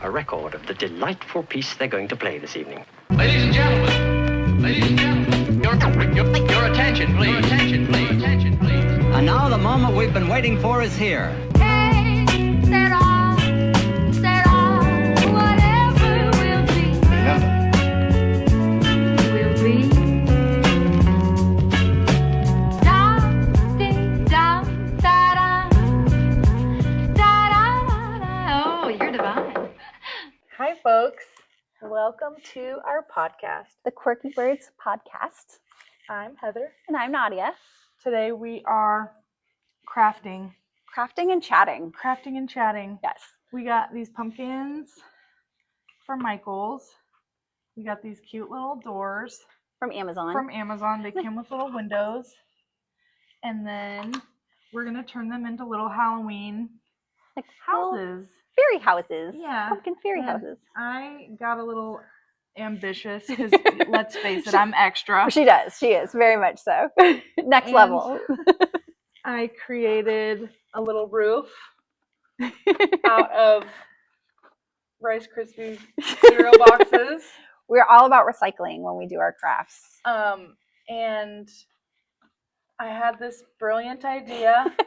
a record of the delightful piece they're going to play this evening. Ladies and gentlemen, your attention, please. Attention, please. Attention, please. And now the moment we've been waiting for is here. Hey, set off, whatever will be. Will be. Dum, ding, dum, da, da, da, da, da. Oh, you're divine. Hi, folks. Welcome to our podcast. The Quirky Birds podcast. I'm Heather. And I'm Nadia. Today we are crafting. Crafting and chatting. Crafting and chatting. Yes. We got these pumpkins from Michael's. We got these cute little doors From Amazon. from Amazon. They came with little windows. And then we're going to turn them into little Halloween like little houses. fairy houses. Yeah. Pumpkin fairy And houses. I got a little ambitious because let's face it, I'm extra. She does. She is. Very much so. Next And level. I created a little roof out of Rice Krispie cereal boxes. We're all about recycling when we do our crafts. And I had this brilliant idea at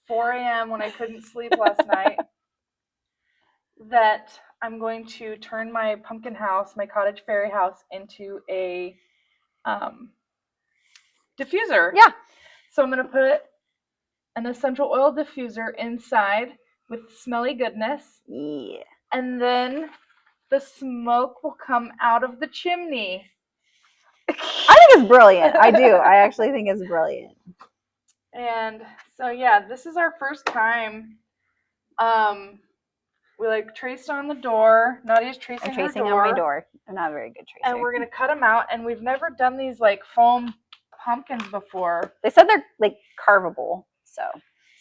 4 a.m. when I couldn't sleep last night that I'm going to turn my pumpkin house, my cottage fairy house, into a diffuser. Yeah. So I'm going to put an essential oil diffuser inside with smelly goodness. Yeah. And then the smoke will come out of the chimney. I think it's brilliant. I do. I actually think it's brilliant. And so, yeah, this is our first time. We traced on the door. Nadia's tracing I'm tracing her on door. my door. I'm not a very good tracer. And we're going to cut them out. And we've never done these foam pumpkins before. They said they're carvable.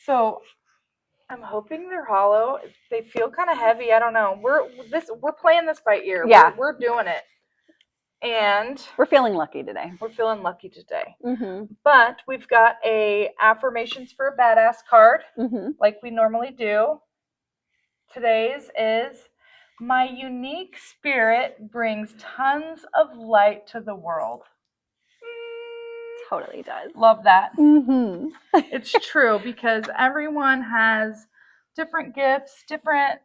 So I'm hoping they're hollow. They feel kind of heavy. I don't know. We're playing this by ear. Yeah. We're doing it. And we're feeling lucky today. we're feeling lucky today. Mm-hmm. But we've got a affirmations for a badass card Mm-hmm. like we normally do. Today's is, my unique spirit brings tons of light to the world. Totally does. Love that. Mm-hmm. It's true because everyone has different gifts, different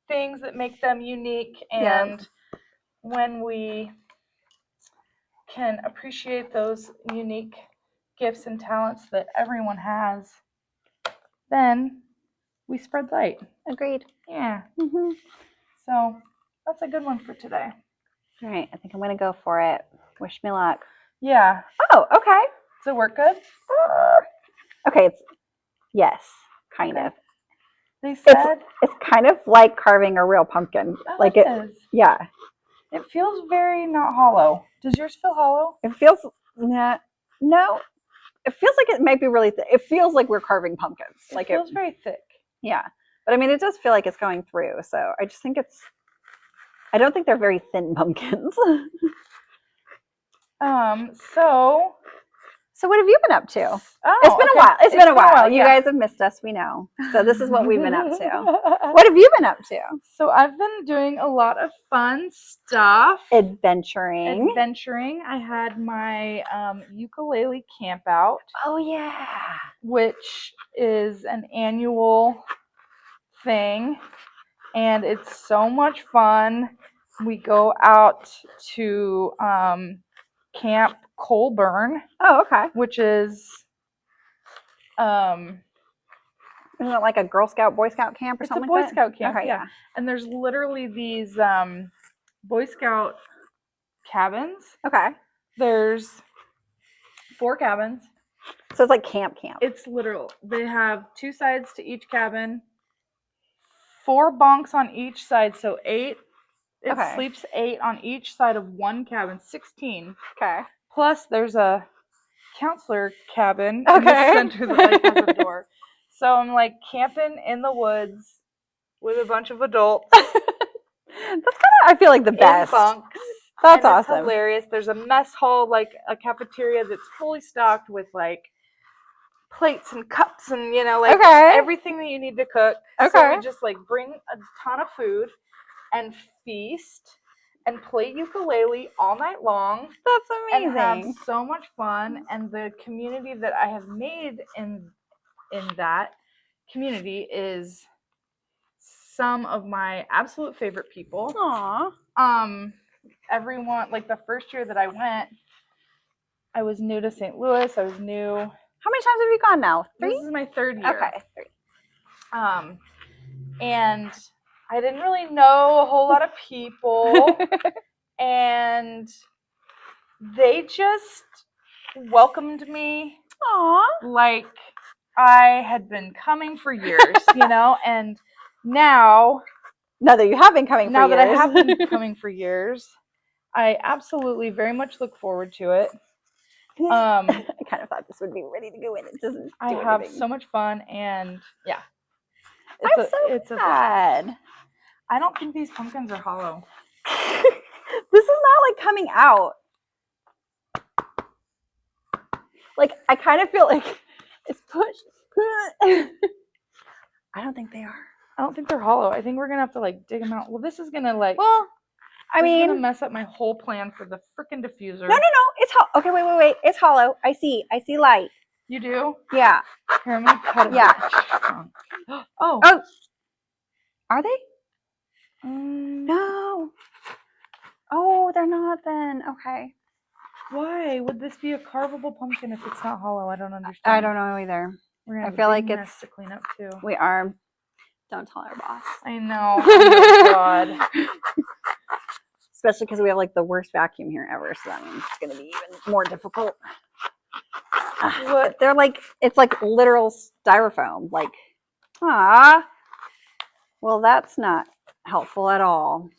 things that make them unique. And when we can appreciate those unique gifts and talents that everyone has, then we spread light. Agreed. Yeah. Mm-hmm. So that's a good one for today. All right. I think I'm going to go for it. Wish me luck. Yeah. Oh, okay. Does it work good? Okay, yes, kind Okay. of. They said It's kind of like carving a real pumpkin. Yeah. It feels very not hollow. Does yours feel hollow? It feels no. It feels like it might be really thick. It feels like we're carving pumpkins. It feels very thick. Yeah. But I mean, it does feel like it's going through. So I just think I don't think they're very thin pumpkins. So what have you been up to? Oh, It's been a while. It's been a while. You yeah. guys have missed us. We know. So this is what we've been up to. What have you been up to? So I've been doing a lot of fun stuff. Adventuring. I had my ukulele camp out, Oh yeah. which is an annual thing, and it's so much fun. We go out to Camp Colburn, Oh, okay. which is Isn't it like a Girl Scout, Boy Scout camp or it's a something Boy like that? Scout camp, Okay, yeah. And there's literally these Boy Scout cabins. Okay. There's 4 cabins. So it's like camp. It's literal. They have 2 sides to each cabin, 4 bunks on each side, so 8. It Okay. sleeps 8 on each side of one cabin, 16. Okay. Plus, there's a counselor cabin in Okay. the center that has a door. So I'm camping in the woods with a bunch of adults That's kind of, I feel like, the best. in bunks. That's And awesome. It's hilarious. There's a mess hall, a cafeteria that's fully stocked with plates and cups and Okay. everything that you need to cook. So Okay. we just bring a ton of food. and feast and play ukulele all night long That's and have amazing. so much fun. And the community that I have made in that community is some of my absolute favorite people. Aw. Everyone, like the first year that I went, I was new to St. Louis. I was new. How many times have you gone now? 3? This is my 3rd year. Okay, 3. And I didn't really know a whole lot of people, and they just welcomed me Aw. like I had been coming for years, you know. And now that you have been coming for now years. that I have been coming for years, I absolutely very much look forward to it. I kind of thought this would be ready to go in. It doesn't. I do have anything. so much fun, and yeah, I'm so glad. I don't think these pumpkins are hollow. This is not like coming out. Like I kind of feel like it's pushed. I don't think they are. I don't think they're hollow. I think we're gonna have to like dig them out. Well, this is gonna like. Well, I this is mean, gonna mess up my whole plan for the freaking diffuser. No. It's hollow. Okay, wait. It's hollow. I see light. You do? Yeah. Here, I'm gonna cut it. Yeah. Oh. Are they? No. Oh, they're not then. Okay. Why would this be a carvable pumpkin if it's not hollow? I don't understand. I don't know either. We're gonna have I feel a like big it's mess to clean up too. We are. Don't tell our boss. I know. Oh my God. Especially because we have like the worst vacuum here ever, so that means it's gonna be even more difficult. What? They're like, it's like literal styrofoam. Like, well, that's not helpful at all.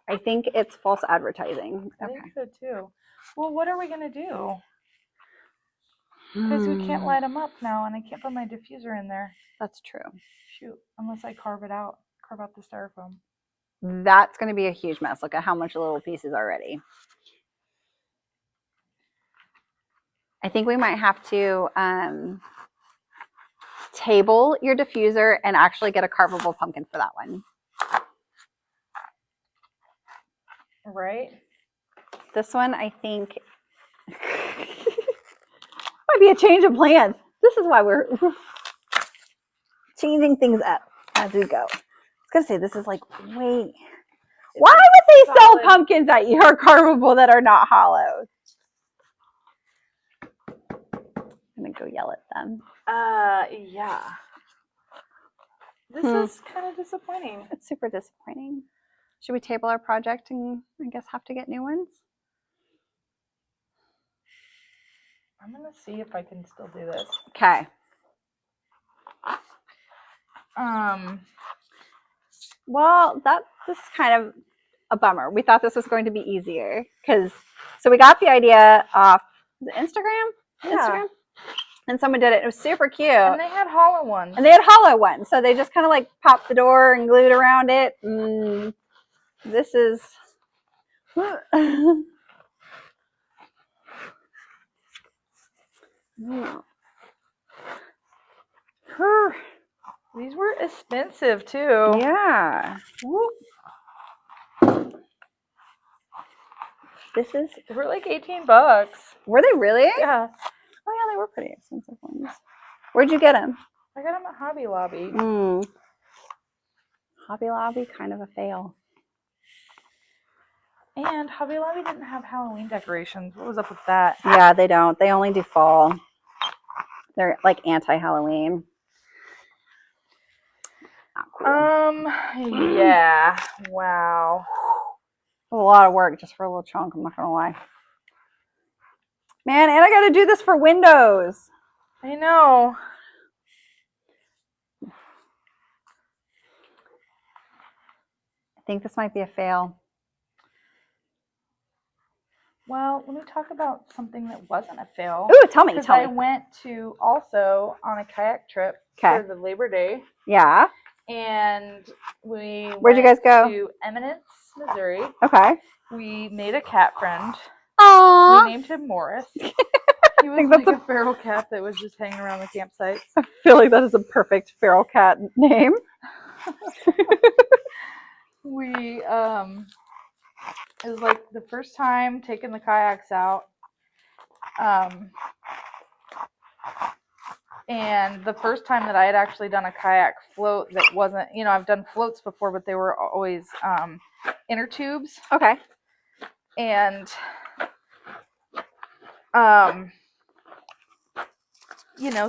I think it's false advertising. I think so too. Well, what are we gonna do? Because we can't light them up now, and I can't put my diffuser in there. That's true. Shoot, unless I carve out the styrofoam. That's going to be a huge mess. Look at how much little pieces already. I think we might have to table your diffuser and actually get a carvable pumpkin for that one. Right? This one, I think, might be a change of plans. This is why we're changing things up as we go. I was going to say, this is like, wait. Why would they sell pumpkins that are carvable that are not hollow? I'm going to go yell at them. Yeah. This is kind of disappointing. It's super disappointing. Should we table our project and I guess have to get new ones? I'm going to see if I can still do this. Okay. Well, this is kind of a bummer. We thought this was going to be easier so we got the idea off the Instagram. Yeah. Instagram, and someone did it. It was super cute. And they had hollow ones. And they had hollow ones, so they just kind of like popped the door and glued around it. This is. These were expensive too. Yeah. They were like $18. Were they really? Yeah. Oh yeah, they were pretty expensive ones. Where'd you get them? I got them at Hobby Lobby. Hobby Lobby, kind of a fail. And Hobby Lobby didn't have Halloween decorations. What was up with that? Yeah, they don't. They only do fall. They're like anti-Halloween. Not cool. Yeah. Wow. A lot of work just for a little chunk, I'm not gonna lie. Man, and I gotta do this for Windows. I know. I think this might be a fail. Well, let me talk about something that wasn't a fail. Ooh, tell me. I went to also on a kayak trip for the Labor Day. Yeah. And Where'd you guys go? To Eminence, Missouri. Okay. We made a cat friend. Aww. We named him Morris. He was like a feral cat that was just hanging around the campsite. I feel like that is a perfect feral cat name. it was like the first time taking the kayaks out. And the first time that I had actually done a kayak float that wasn't, I've done floats before, but they were always inner tubes. Okay. And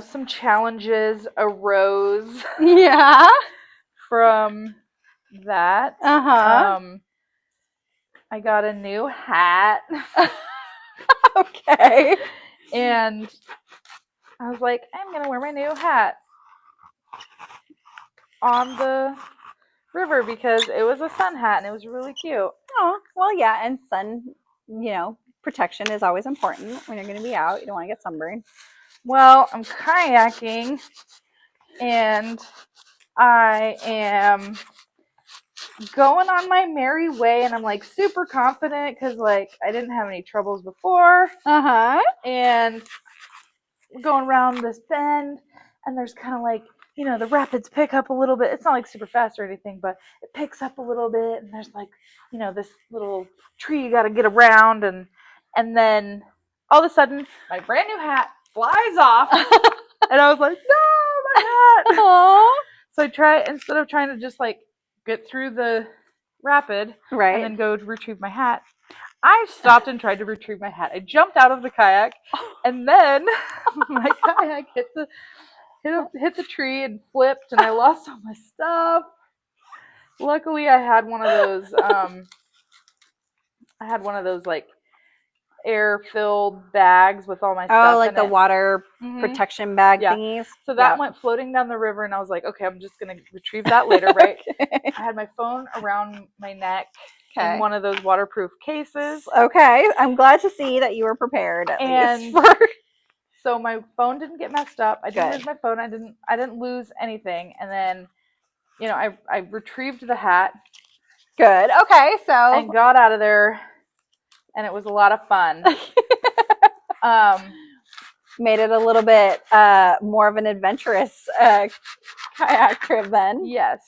some challenges arose Yeah. from that. I got a new hat. Okay. And I was like, I'm gonna wear my new hat on the river because it was a sun hat and it was really cute. Oh, well, yeah, and sun, protection is always important when you're going to be out. You don't want to get sunburned. Well, I'm kayaking and I am going on my merry way and I'm like super confident because like I didn't have any troubles before. And we're going around this bend and there's kind of like, the rapids pick up a little bit. It's not like super fast or anything, but it picks up a little bit and there's like, this little tree you got to get around and then all of a sudden my brand new hat flies off and I was like, no, my hat. Aww. So instead of trying to just like get through the rapid and then go to retrieve my hat, I stopped and tried to retrieve my hat. I jumped out of the kayak and then my kayak hit the tree and flipped and I lost all my stuff. Luckily I had one of those like air-filled bags with all my stuff. Oh, like the water protection bag thingies. So that went floating down the river and I was like, okay, I'm just going to retrieve that later, right? I had my phone around my neck in one of those waterproof cases. Okay. I'm glad to see that you were prepared at least. So my phone didn't get messed up. I didn't lose my phone. I didn't lose anything. And then, I retrieved the hat. Good. Okay. So. And got out of there. And it was a lot of fun. Made it a little bit more of an adventurous kayak trip then. Yes.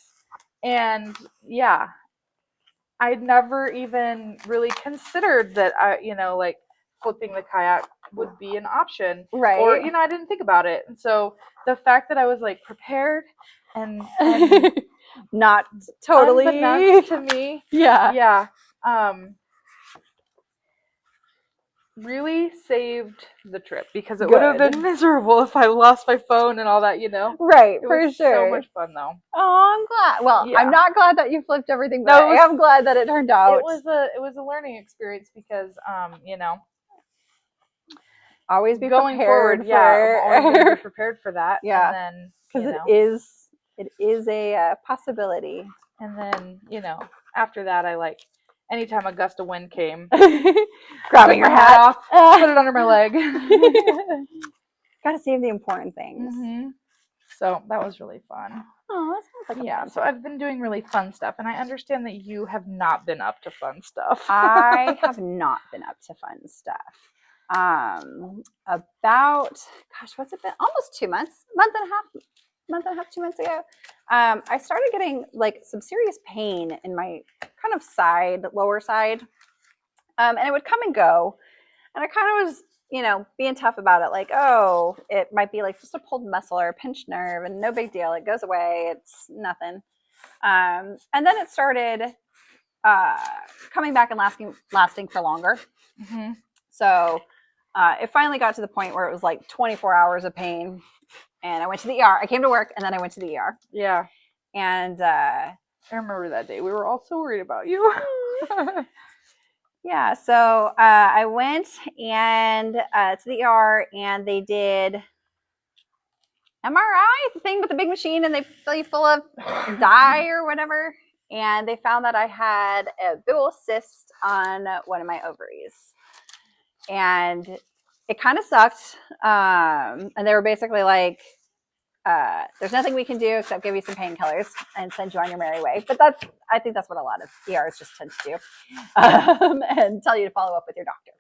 And yeah, I'd never even really considered that like flipping the kayak would be an option. Right. Or, I didn't think about it. And so the fact that I was like prepared and not totally unbeknownst to me. Yeah. Yeah. Really saved the trip because it would have been miserable if I lost my phone and all that, Right, it for was sure. So much fun though. Oh, I'm glad. Well, yeah. I'm not glad that you flipped everything, but I am glad that it turned out. It was a learning experience because always be going prepared forward. Yeah, I'm always going to be prepared for that. Yeah, and then because it is a possibility. And then after that, I like. Anytime a gust of wind came, grabbing your hat off, put it under my leg. Gotta save the important things. So that was really fun. Oh, that sounds like fun. So I've been doing really fun stuff, and I understand that you have not been up to fun stuff. I have not been up to fun stuff. About what's it been? Almost 2 months, month and a half, 2 months ago. I started getting like some serious pain in my kind of lower side. And it would come and go. And I kind of was, being tough about it. Like, oh, it might be like just a pulled muscle or a pinched nerve and no big deal. It goes away. It's nothing. And then it started coming back and lasting for longer. So it finally got to the point where it was like 24 hours of pain. And I went to the ER. I came to work and then I went to the ER. Yeah. And I remember that day. We were all so worried about you. Yeah. So I went and to the ER and they did MRI, the thing with the big machine, and they fill you full of dye or whatever. And they found that I had a big old cyst on one of my ovaries. And it kind of sucked. And they were basically like, there's nothing we can do except give you some painkillers and send you on your merry way. But I think that's what a lot of ERs just tend to do. And tell you to follow up with your doctor.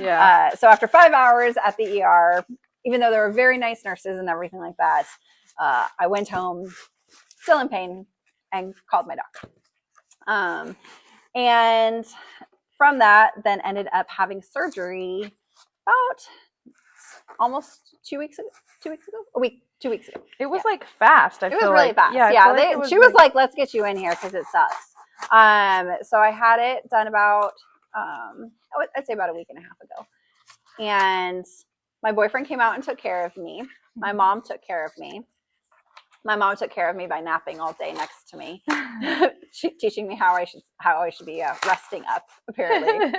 Yeah. So after 5 hours at the ER, even though there were very nice nurses and everything like that, I went home still in pain and called my doctor. And from that, then ended up having surgery about almost 2 weeks ago. 2 weeks ago? A week. 2 weeks ago. It was like fast. It was really fast. Yeah, she was like, "Let's get you in here because it sucks." So I had it done about, I'd say about a week and a half ago, and my boyfriend came out and took care of me. My mom took care of me. My mom took care of me by napping all day next to me, teaching me how I should be resting up, apparently.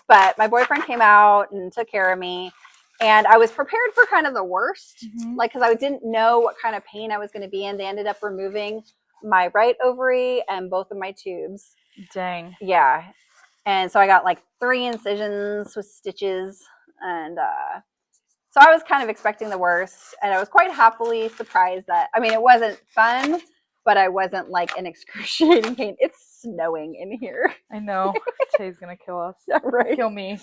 But my boyfriend came out and took care of me, and I was prepared for kind of the worst, like because I didn't know what kind of pain I was going to be in. They ended up removing my right ovary and both of my tubes. Dang. Yeah, and so I got like 3 incisions with stitches, and so I was kind of expecting the worst, and I was quite happily surprised that, I mean, it wasn't fun, but I wasn't like in excruciating pain. It's snowing in here. I know. Tay's gonna kill us. Right. Kill me.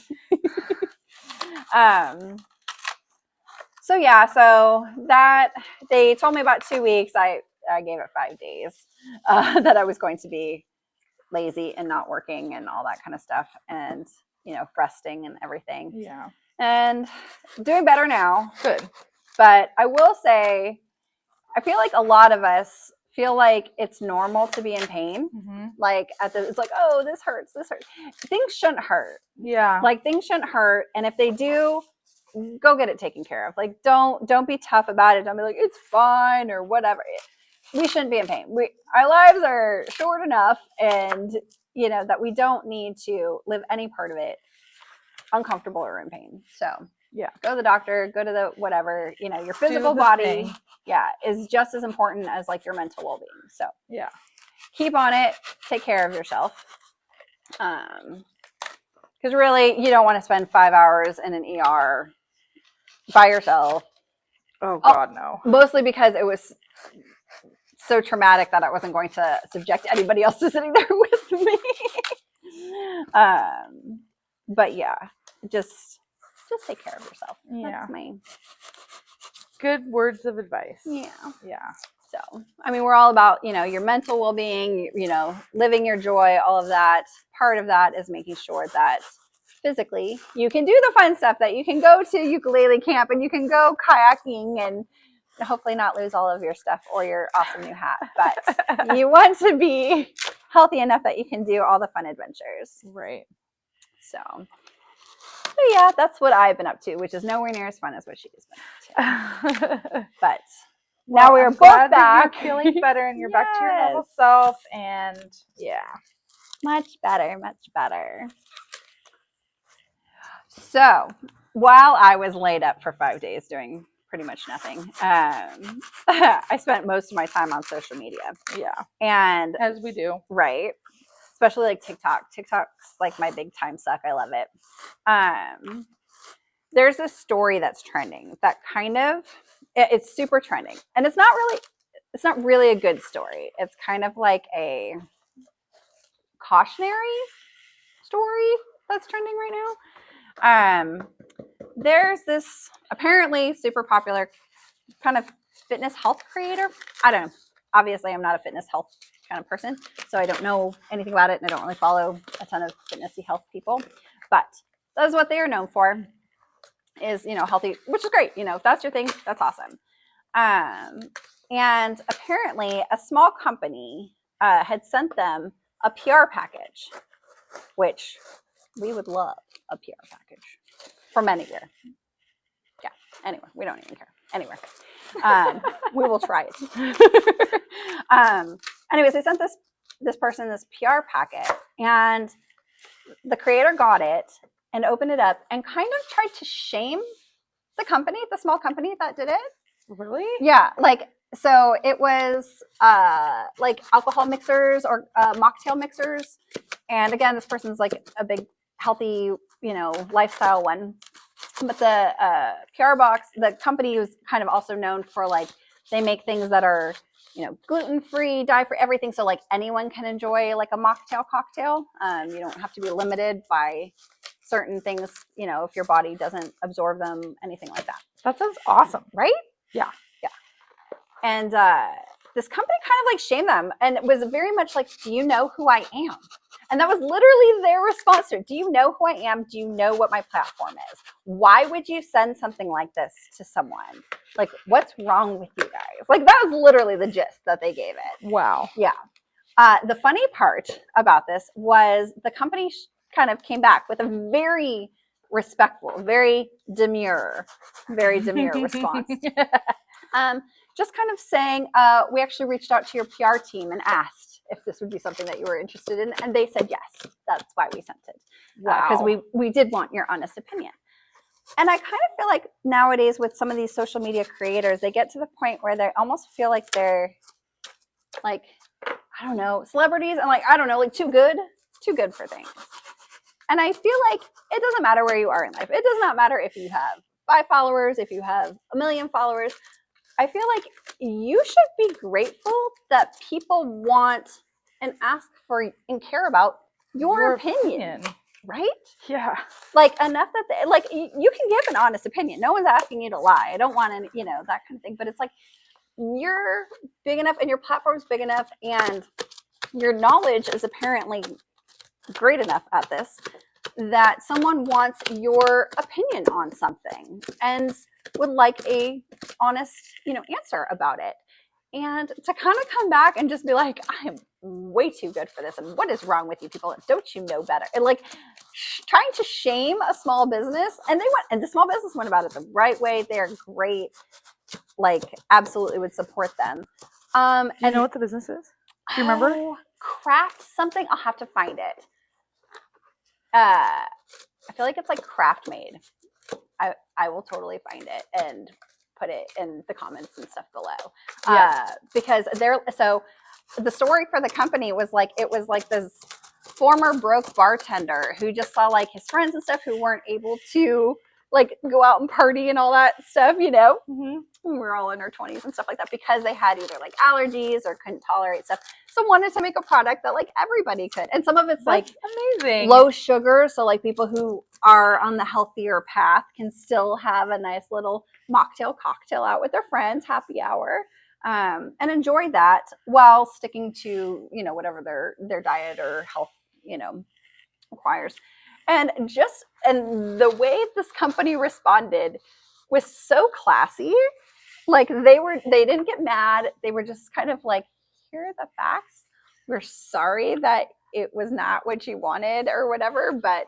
So yeah, so that they told me about 2 weeks. I gave it 5 days that I was going to be lazy and not working and all that kind of stuff, and resting and everything. Yeah. And doing better now. Good. But I will say, I feel like a lot of us feel like it's normal to be in pain. Like it's like, oh, this hurts. Things shouldn't hurt. Yeah. Like things shouldn't hurt. And if they do, go get it taken care of. Like don't be tough about it. Don't be like, it's fine or whatever. We shouldn't be in pain. Our lives are short enough, and that we don't need to live any part of it uncomfortable or in pain. So yeah, go to the doctor, go to the whatever, your physical body thing. Is just as important as like your mental well-being. So yeah, keep on it, take care of yourself, because really you don't want to spend 5 hours in an ER by yourself. Oh god, no. Mostly because it was so traumatic that I wasn't going to subject anybody else to sitting there with me. But yeah, just take care of yourself. Yeah. That's my good words of advice. Yeah. So, I mean, we're all about, your mental well-being, living your joy, all of that. Part of that is making sure that physically you can do the fun stuff, that you can go to ukulele camp and you can go kayaking and hopefully not lose all of your stuff or your awesome new hat. But you want to be healthy enough that you can do all the fun adventures. Right. So yeah, that's what I've been up to, which is nowhere near as fun as what she's been up to. But now we are both back. You're feeling better and you're back to your normal self, and yeah. Much better. So while I was laid up for 5 days doing pretty much nothing, I spent most of my time on social media. Yeah. And as we do. Right. Especially like TikTok. TikTok's like my big time suck. I love it. There's this story that's trending that it's super trending, and it's not really a good story. It's kind of like a cautionary story that's trending right now. There's this apparently super popular kind of fitness health creator. I don't know. Obviously, I'm not a fitness health kind of person, so I don't know anything about it, and I don't really follow a ton of fitnessy health people. But that's what they are known for, is healthy, which is great. If that's your thing, that's awesome. And apparently, a small company had sent them a PR package, which we would love a PR package from anywhere. Yeah. Anyway, we don't even care. Anywhere. We will try it. Anyways, they sent this person this PR packet, and the creator got it and opened it up and kind of tried to shame the small company that did it. Really? Yeah. So it was like alcohol mixers or mocktail mixers. And again, this person's like a big healthy, lifestyle one. But the PR box, the company was kind of also known for they make things that are, gluten-free, dye-free, everything. So anyone can enjoy like a mocktail cocktail. You don't have to be limited by certain things, if your body doesn't absorb them, anything like that. That sounds awesome. Right? Yeah. Yeah. And this company kind of like shamed them, and it was very much like, do you know who I am? And that was literally their response to it. Do you know who I am? Do you know what my platform is? Why would you send something like this to someone? Like, what's wrong with you guys? Like, that was literally the gist that they gave it. Wow. Yeah. The funny part about this was the company kind of came back with a very respectful, very demure response. Just kind of saying, we actually reached out to your PR team and asked if this would be something that you were interested in, and they said yes. That's why we sent it. Because we did want your honest opinion. And I kind of feel like nowadays with some of these social media creators, they get to the point where they almost feel like they're like, I don't know, celebrities, and like, I don't know, like too good for things. And I feel like it doesn't matter where you are in life. It does not matter if you have 5 followers, if you have 1 million followers. I feel like you should be grateful that people want and ask for and care about your opinion, right? Yeah. Like enough that you can give an honest opinion. No one's asking you to lie. I don't want any, that kind of thing. But it's like you're big enough and your platform's big enough and your knowledge is apparently great enough at this that someone wants your opinion on something and would like a honest, answer about it. And to kind of come back and just be like, I am way too good for this. And what is wrong with you people? Don't you know better? And like trying to shame a small business. And the small business went about it the right way. They're great. Like absolutely would support them. Do you know what the business is? Do you remember? Craft something. I'll have to find it. I feel like it's like craft made. I will totally find it and put it in the comments and stuff below. Yes. Because so the story for the company was like, it was like this former broke bartender who just saw like his friends and stuff who weren't able to like go out and party and all that stuff, Mm-hmm. we were all in our 20s and stuff like that because they had either like allergies or couldn't tolerate stuff. So wanted to make a product that like everybody could. And some of it's That's like amazing. low sugar. So like people who are on the healthier path can still have a nice little mocktail cocktail out with their friends, happy hour, and enjoy that while sticking to, whatever their diet or health, requires. And the way this company responded was so classy. Like they didn't get mad. They were just kind of like, here are the facts. We're sorry that it was not what you wanted or whatever, but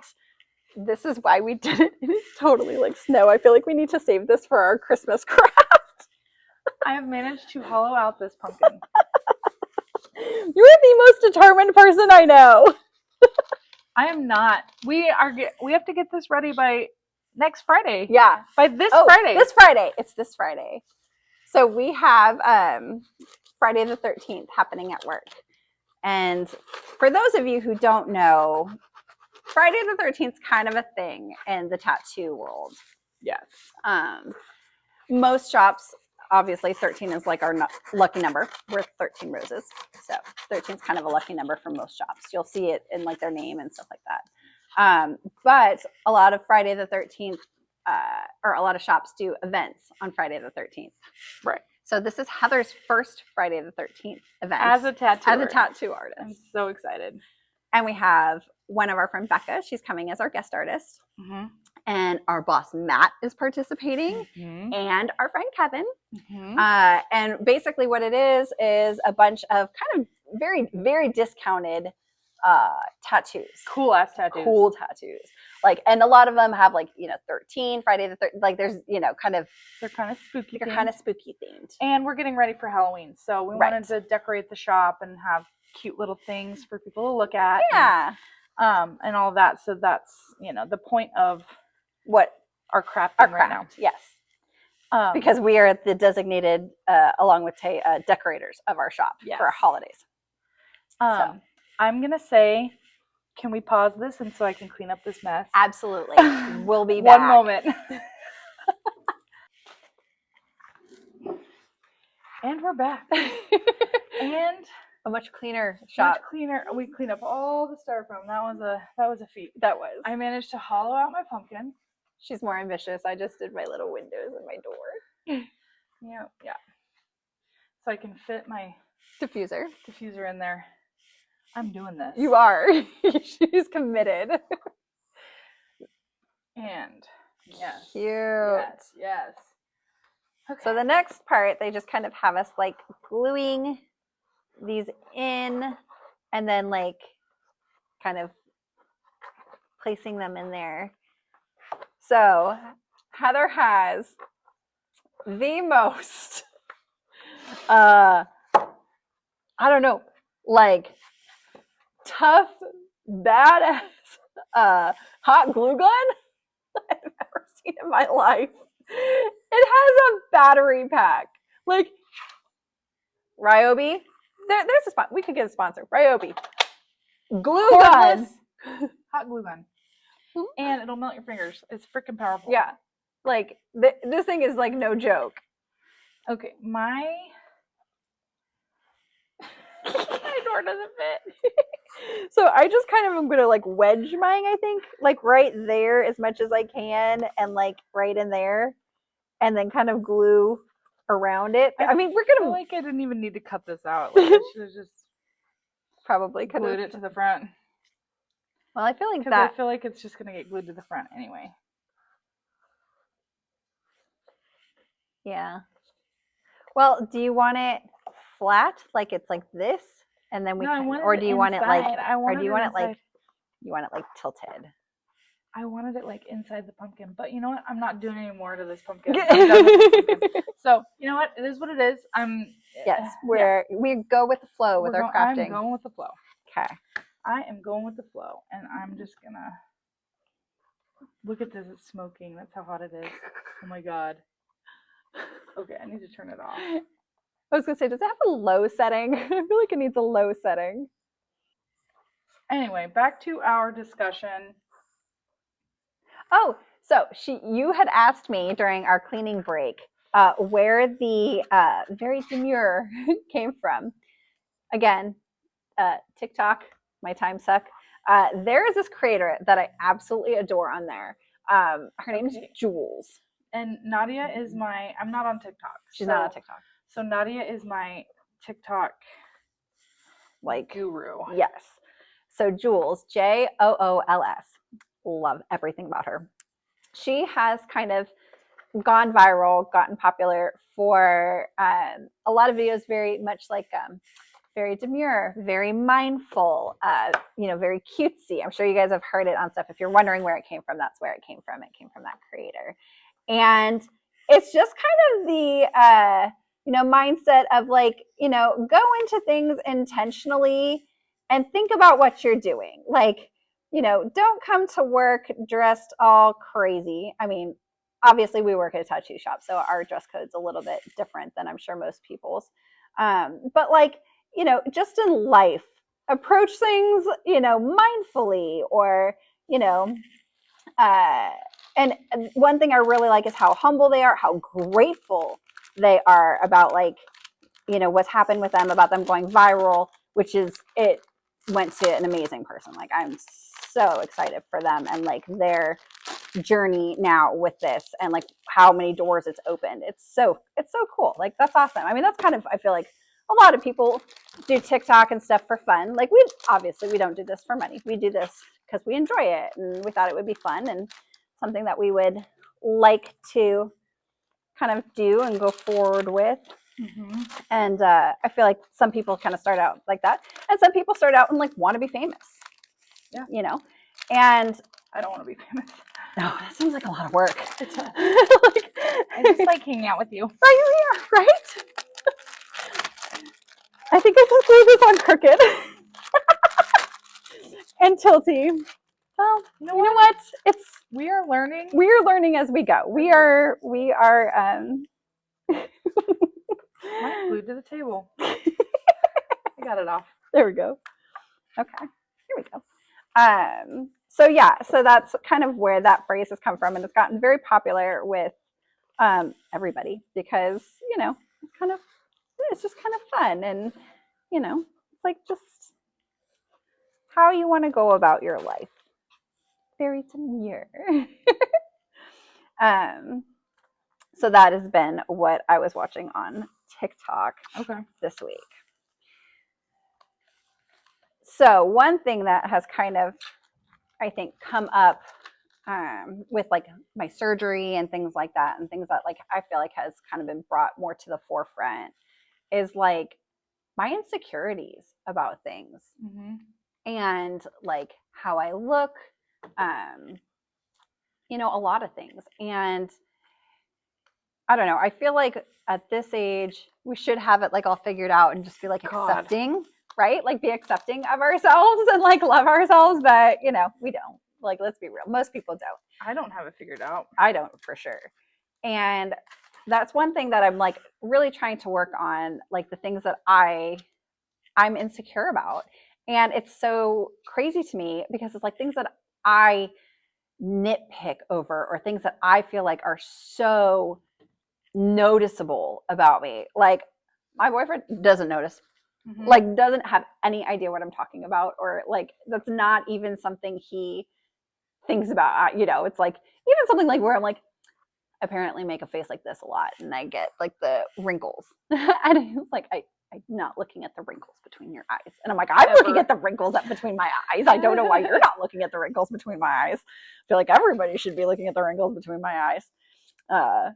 this is why we did it. It is totally like snow. I feel like we need to save this for our Christmas craft. I have managed to hollow out this pumpkin. You're the most determined person I know. I am not. We have to get this ready by next Friday. Yeah. By this Oh, Friday. This Friday. It's this Friday. So we have Friday the 13th happening at work. And for those of you who don't know, Friday the 13th is kind of a thing in the tattoo world. Yes. Most shops, obviously 13 is like our lucky number. We're 13 roses. So 13 is kind of a lucky number for most shops. You'll see it in like their name and stuff like that. But a lot of Friday the 13th, or a lot of shops do events on Friday the 13th. Right. So this is Heather's first Friday the 13th event. As a tattoo artist. I'm so excited. And we have one of our friend Becca. She's coming as our guest artist. Mm-hmm. And our boss Matt is participating. Mm-hmm. And our friend Kevin. Mm-hmm. And basically what it is a bunch of kind of very, very discounted tattoos. Cool ass tattoos. Cool tattoos. Like, and a lot of them have like, 13, Friday the 13th, like there's, They're kind of spooky. they're kind of spooky themed. And we're getting ready for Halloween. So we wanted to decorate the shop and have cute little things for people to look at. Yeah. And all that. So that's, the point of What our crafting our right now. craft, yes. Because we are the designated, along with Tay, decorators of our shop for holidays. So. I'm going to say, can we pause this and so I can clean up this mess? Absolutely. We'll be back. One moment. And we're back. And a much cleaner shop. much cleaner. We cleaned up all the styrofoam. That was a feat. That was. I managed to hollow out my pumpkin. She's more ambitious. I just did my little windows and my door. Yeah. So so I can fit my Diffuser. diffuser in there. I'm doing this. You are. She's committed. And yes. Cute. Yes. Okay. So the next part, they just kind of have us like gluing these in and then like kind of placing them in there. So Heather has the most, I don't know, like tough, badass, hot glue gun I've ever seen in my life. It has a battery pack. Like, Ryobi, there's a spot. We could get a sponsor. Ryobi. Glue gun. Hot glue gun. And it'll melt your fingers. It's freaking powerful. Yeah. Like, this thing is like no joke. Okay, my door doesn't fit. So I just kind of am going to like wedge mine, I think, like right there as much as I can and like right in there and then kind of glue around it. I mean, we're I going feel to like I didn't even need to cut this out. Like, I should have just probably could glued have. it to the front. Well, I feel like Because that. I feel like it's just going to get glued to the front anyway. Yeah. Well, do you want it flat, like it's like this, and then we No, I can, wanted or do you want it like, inside. or do you want it like, inside. you want it like tilted? I wanted it like inside the pumpkin, but you know what? I'm not doing any more to this pumpkin. I'm done with this pumpkin. So you know what? It is what it is. Yes, we go with the flow with our crafting. I'm going with the flow. Okay. I am going with the flow, and I'm just gonna look at this. It's smoking. That's how hot it is. Oh my god. Okay, I need to turn it off. I was gonna say, does it have a low setting? I feel like it needs a low setting. Anyway, back to our discussion. Oh, so you had asked me during our cleaning break where the very demure came from. Again, TikTok, my time suck. There is this creator that I absolutely adore on there. Her name is Jules. And Nadia is I'm not on TikTok. She's not on TikTok. So Nadia is my TikTok like guru. Yes. So Jules, Jools. Love everything about her. She has kind of gone viral, gotten popular for a lot of videos, very much like very demure, very mindful, very cutesy. I'm sure you guys have heard it on stuff. If you're wondering where it came from, that's where it came from. It came from that creator. And it's just kind of the, mindset of like, go into things intentionally and think about what you're doing. Like, don't come to work dressed all crazy. I mean, obviously we work at a tattoo shop, so our dress code's a little bit different than I'm sure most people's. But like, just in life, approach things, mindfully, or, and one thing I really like is how humble they are, how grateful they are about like, what's happened with them, about them going viral, which is, it went to an amazing person. Like, I'm so excited for them and like their journey now with this and like how many doors it's opened. It's so cool. Like, that's awesome. I mean, that's kind of, I feel like a lot of people do TikTok and stuff for fun. Like, we don't do this for money. We do this because we enjoy it and we thought it would be fun and something that we would like to kind of do and go forward with. Mm-hmm. And I feel like some people kind of start out like that, and some people start out and like want to be famous. Yeah. And I don't want to be famous. No, that seems like a lot of work. Like, I just like hanging out with you. Right here, right? I think I just glued this on crooked and tilty. Well, you know what? We are learning. We are learning as we go. We are Mine's glued to the table. I got it off. There we go. Okay. Here we go. So that's kind of where that phrase has come from, and it's gotten very popular with everybody because, it's just kind of fun, and it's like just how you want to go about your life. Very demure. So that has been what I was watching on TikTok Okay. this week. So one thing that has kind of, I think, come up with like my surgery and things like that, and things that like I feel like has kind of been brought more to the forefront, is like my insecurities about things Mm-hmm. and like how I look, you know, a lot of things. And I don't know, I feel like at this age we should have it like all figured out and just be like God. accepting, right? Like be accepting of ourselves and like love ourselves, but you know, we don't. Like, let's be real, most people don't. I don't have it figured out. I don't, for sure. And that's one thing that I'm like really trying to work on, like the things that I'm insecure about. And it's so crazy to me because it's like things that I nitpick over, or things that I feel like are so noticeable about me. Like my boyfriend doesn't notice, Mhm. like doesn't have any idea what I'm talking about, or like that's not even something he thinks about. You know, it's like even something like where I'm like, apparently make a face like this a lot and I get like the wrinkles. And he's like, I'm not looking at the wrinkles between your eyes. And I'm like, I'm looking Ever. at the wrinkles up between my eyes. I don't know why you're not looking at the wrinkles between my eyes. I feel like everybody should be looking at the wrinkles between my eyes. I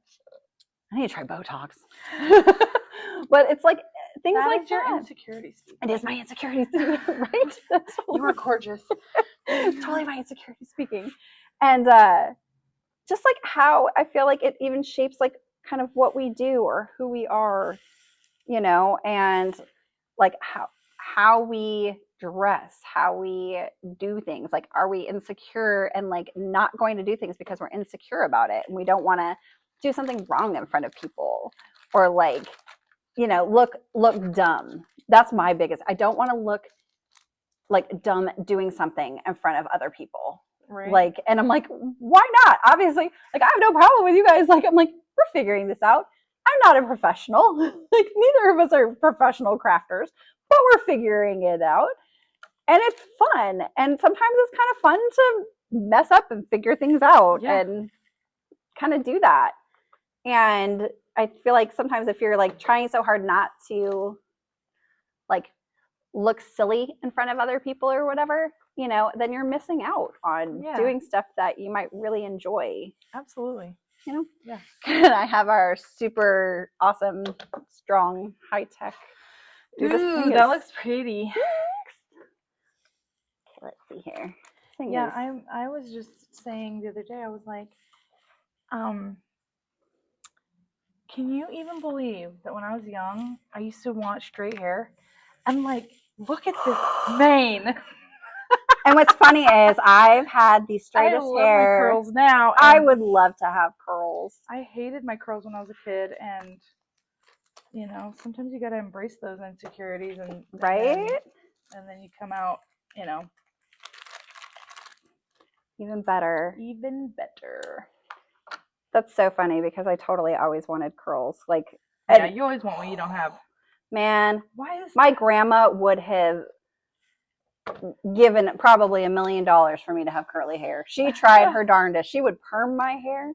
need to try Botox. But it's like things That like is your that. insecurity, Steve. It is my insecurity speaking, right? That's You are gorgeous. totally my insecurity speaking. And just like how I feel like it even shapes like kind of what we do or who we are, you know, and like how we dress, how we do things. Like, are we insecure and like not going to do things because we're insecure about it and we don't want to do something wrong in front of people, or like, you know, look dumb. That's my biggest. I don't want to look like dumb doing something in front of other people. Right. Like, and I'm like, why not? Obviously, like I have no problem with you guys. Like, I'm like, we're figuring this out. I'm not a professional. Like, neither of us are professional crafters, but we're figuring it out. And it's fun. And sometimes it's kind of fun to mess up and figure things out and kind of do that. And I feel like sometimes if you're like trying so hard not to like look silly in front of other people or whatever, you know, then you're missing out on doing stuff that you might really enjoy. Absolutely. You know? Yeah. And I have our super awesome, strong, high-tech. Ooh, that looks pretty. Okay, let's see here. Yeah, I was just saying the other day, I was like, can you even believe that when I was young, I used to want straight hair? I'm like, look at this mane. And what's funny is I've had the I straightest love hair. my curls now. I would love to have curls. I hated my curls when I was a kid, and you know, sometimes you got to embrace those insecurities, and right? And then you come out, you know, even better. Even better. That's so funny because I totally always wanted curls. Like, yeah, you always want what you don't have. Man, why is my grandma would have given probably $1 million for me to have curly hair. She tried her darndest. She would perm my hair.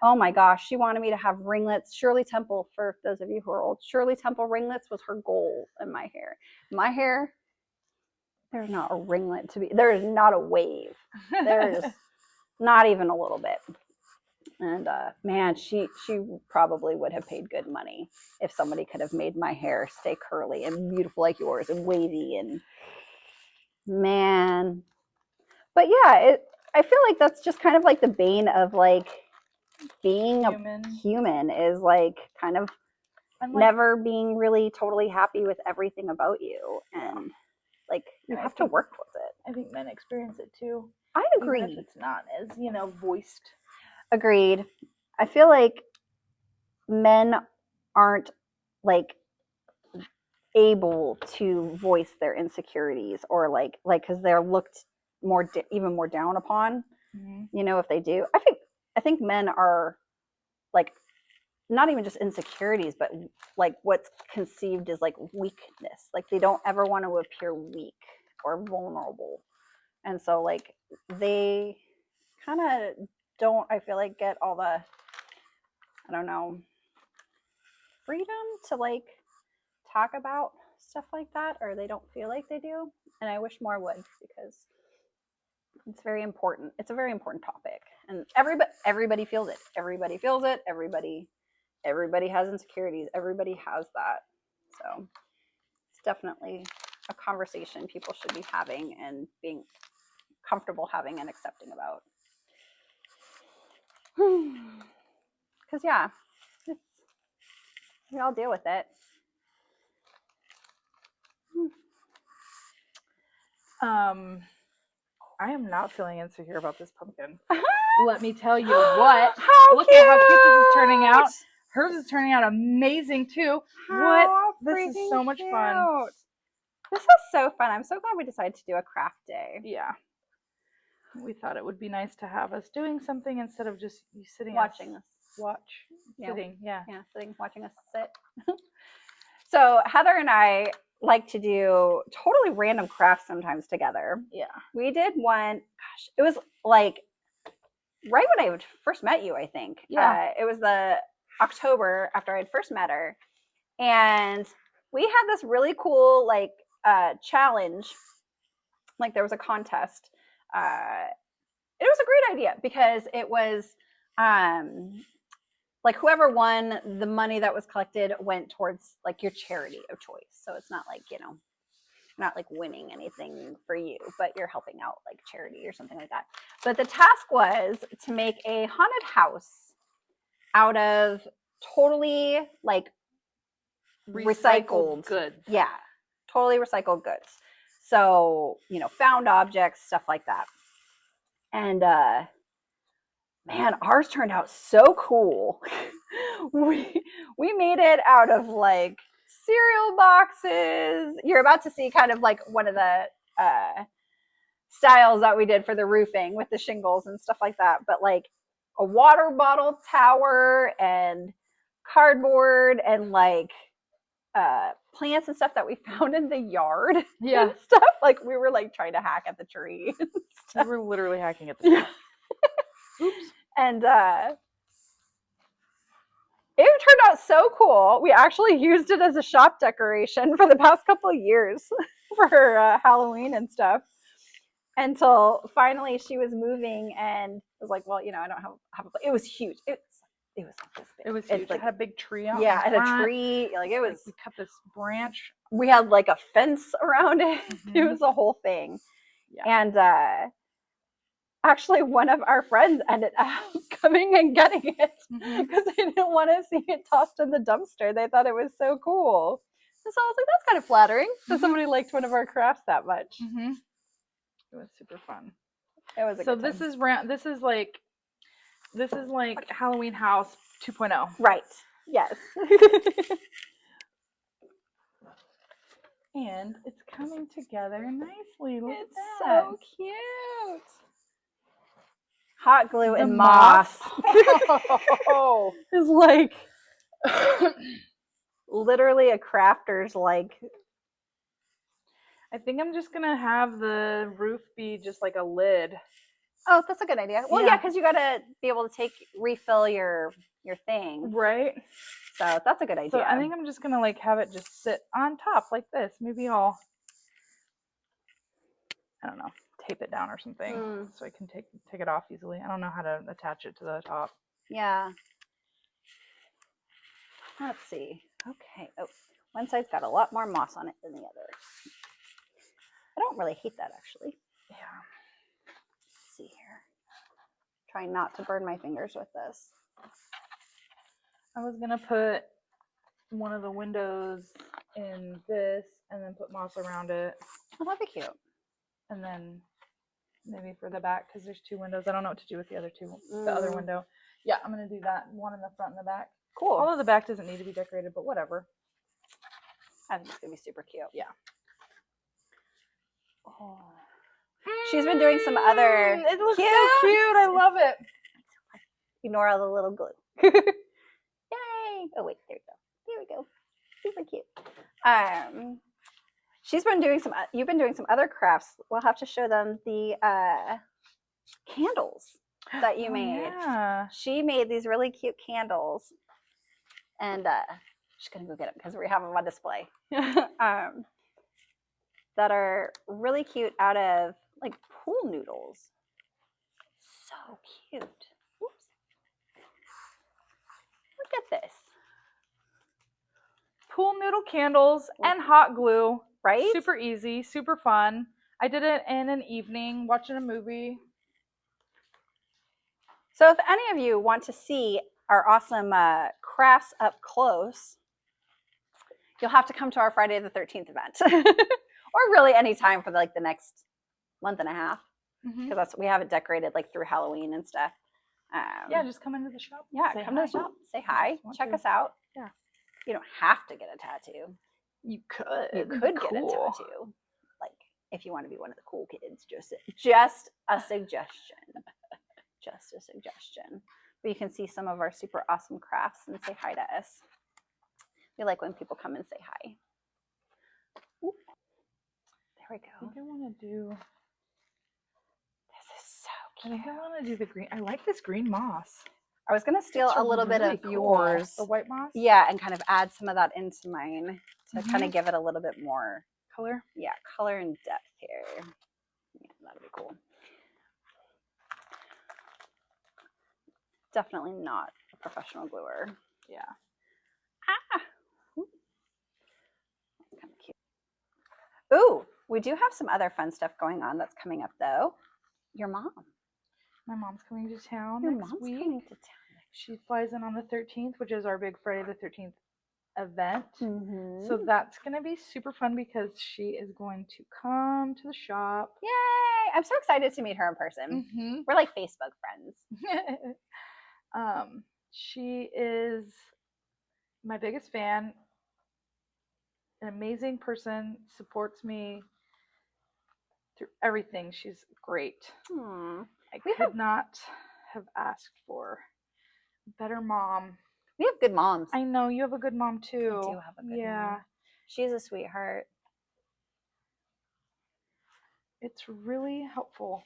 Oh my gosh, she wanted me to have ringlets. Shirley Temple, for those of you who are old, Shirley Temple ringlets was her goal in my hair. My hair, there's not a ringlet to be, there is not a wave. There's not even a little bit. And man, she probably would have paid good money if somebody could have made my hair stay curly and beautiful like yours and wavy. And man, but yeah, I feel like that's just kind of like the bane of like being a human is like kind of never being really totally happy with everything about you, and like you have to work with it. I think men experience it too. I agree. Even if it's not as, you know, voiced. Agreed. I feel like men aren't like able to voice their insecurities, or like because they're looked more even more down upon. Mm-hmm. You know, if they do, I think men are like not even just insecurities, but like what's conceived as like weakness. Like they don't ever want to appear weak or vulnerable, and so like they kind of don't, I feel like, get all the, I don't know, freedom to like talk about stuff like that, or they don't feel like they do. And I wish more would, because it's very important. It's a very important topic, and everybody feels it. Everybody feels it. Everybody has insecurities. Everybody has that. So it's definitely a conversation people should be having and being comfortable having and accepting about. Because yeah, we all deal with it. I am not feeling insecure about this pumpkin. Let me tell you what. How Look cute! at how cute this is turning out. Hers is turning out amazing too. How This is so much fun. cute. This is so fun. I'm so glad we decided to do a craft day. Yeah. We thought it would be nice to have us doing something instead of just you sitting Watching us. Sitting, yeah. Yeah, sitting, watching us sit. So Heather and I like to do totally random crafts sometimes together. Yeah. We did one, gosh, it was like right when I first met you, I think. Yeah. It was the October after I had first met her. And we had this really cool like challenge. Like there was a contest. It was a great idea because it was like whoever won, the money that was collected went towards like your charity of choice. So it's not like, you know, not like winning anything for you, but you're helping out like charity or something like that. But the task was to make a haunted house out of totally like recycled goods. Yeah, totally recycled goods. So, you know, found objects, stuff like that. And man, ours turned out so cool. we made it out of like cereal boxes. You're about to see kind of like one of the styles that we did for the roofing with the shingles and stuff like that. But like a water bottle tower and cardboard and like plants and stuff that we found in the yard. Yeah. And stuff. Like we were like trying to hack at the tree. We were literally hacking at the tree. Oops. And it turned out so cool. We actually used it as a shop decoration for the past couple of years for Halloween and stuff. Until finally she was moving and was like, well, you know, I don't have a place. It was huge. It was like this big. It was huge. Like, it had a big tree out. Yeah, in it had front. a tree. Like it was. We cut this branch. We had like a fence around it. Mm-hmm. It was a whole thing. Yeah. And actually, one of our friends ended up coming and getting it because they didn't want to see it tossed in the dumpster. They thought it was so cool. And so I was like, that's kind of flattering that somebody liked one of our crafts that much. Mm-hmm. It was super fun. It was a so good this time. This is like Halloween House 2.0. Right. Yes. And it's coming together nicely. Look It's at that. so cute. Hot glue The and moss. Oh. Is like literally a crafter's like. I think I'm just gonna have the roof be just like a lid. Oh, that's a good idea. Well, Yeah. yeah, because you gotta be able to refill your thing. Right. So that's a good idea. So I think I'm just gonna like have it just sit on top like this. Maybe I'll, I don't know, tape it down or something so I can take it off easily. I don't know how to attach it to the top. Yeah. Let's see. Okay. Oh, one side's got a lot more moss on it than the other. I don't really hate that actually. Yeah. Let's see here. Trying not to burn my fingers with this. I was gonna put one of the windows in this and then put moss around it. Oh, that'd be cute. And then maybe for the back, because there's two windows. I don't know what to do with the other two. The other window. Yeah, I'm gonna do that. One in the front and the back. Cool. Although the back doesn't need to be decorated, but whatever. I think it's gonna be super cute. Yeah. Oh. She's been doing some other. It looks so cute. I love it. Ignore all the little glue. Yay! Oh wait, there we go. There we go. Super cute. She's been doing some. You've been doing some other crafts. We'll have to show them the candles that you made. Yeah. She made these really cute candles, and Just gonna go get them because we have them on display. That are really cute out of like pool noodles. So cute. Oops. Look at this. Pool noodle candles and hot glue. Right? Super easy, super fun. I did it in an evening watching a movie. So if any of you want to see our awesome crafts up close, you'll have to come to our Friday the 13th event. Or really any time for like the next month and a half. Because we have it decorated like through Halloween and stuff. Yeah, just come into the shop. Yeah, say come hi. to the shop. Say hi. Want Check to. us out. Yeah. You don't have to get a tattoo. You could. You could get a tattoo. Like if you want to be one of the cool kids. Just a suggestion. Just a suggestion. But you can see some of our super awesome crafts and say hi to us. We like when people come and say hi. Ooh. There we I go. think I want to do. This is so I cute. think I want to do the green. I like this green moss. I was gonna steal It's a little bit really of cool. yours. The white moss. Yeah, and kind of add some of that into mine to kind of give it a little bit more Color. yeah, color and depth here. Yeah, that'll be cool. Definitely not a professional gluer. Yeah. Ah, kind of cute. Ooh, we do have some other fun stuff going on that's coming up though. Your mom. My mom's coming to town Your next mom's week. coming to town. She flies in on the 13th, which is our big Friday the 13th event. Mm-hmm. So that's going to be super fun because she is going to come to the shop. Yay! I'm so excited to meet her in person. Mm-hmm. We're like Facebook friends. She is my biggest fan, an amazing person, supports me through everything. She's great. I could not have asked for a better mom. We have good moms. I know you have a good mom too. I do have a good mom. She's a sweetheart. It's really helpful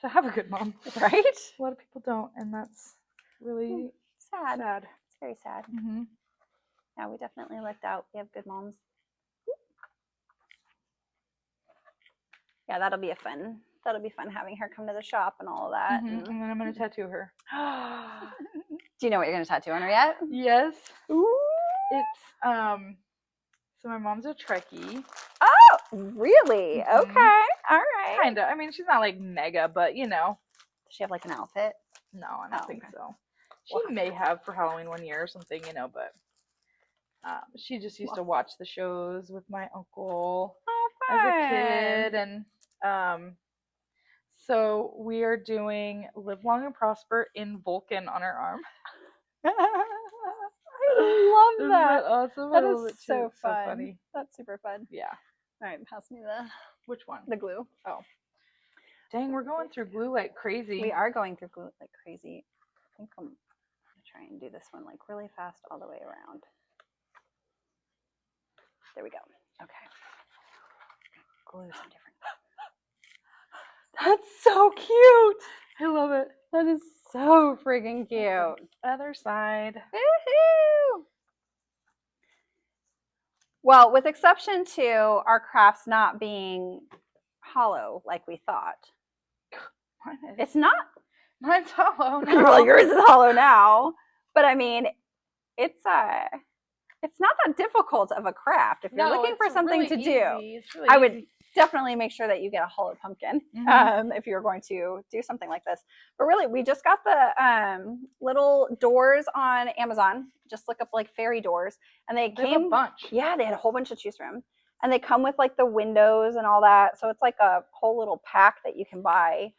to have a good mom, right? A lot of people don't, and that's really Sad. sad. It's very sad. Mm-hmm. Yeah, we definitely lucked out. We have good moms. Yeah, that'll be fun having her come to the shop and all of that. And then I'm going to tattoo her. Do you know what you're going to tattoo on her yet? Yes. Ooh. It's, so my mom's a Trekkie. Oh, really? Okay. All right. Kind of. I mean, she's not like mega, but you know. Does she have like an outfit? No, I don't think okay. so. She may have for Halloween one year or something, you know, but she just used to watch the shows with my uncle as a kid. And so we are doing Live Long and Prosper in Vulcan on her arm. I love that. Isn't that awesome? That I love is it too. so It's fun. so funny. That's super fun. Yeah. All right, pass me the Which one? glue. Oh. Dang, we're going through glue like crazy. We are going through glue like crazy. I think I'm gonna try and do this one like really fast all the way around. There we go. Okay. Glue some different. That's so cute. I love it. That is so freaking cute. Other side. Woohoo! Well, with exception to our crafts not being hollow like we thought. It's not. Mine's hollow now. Well, yours is hollow now. But I mean, it's not that difficult of a craft. If you're looking for something really to do, really I would easy. definitely make sure that you get a hollow pumpkin if you're going to do something like this. But really, we just got the little doors on Amazon. Just look up like fairy doors, and they Have came a bunch. Yeah, they had a whole bunch to choose from, and they come with like the windows and all that. So it's like a whole little pack that you can buy,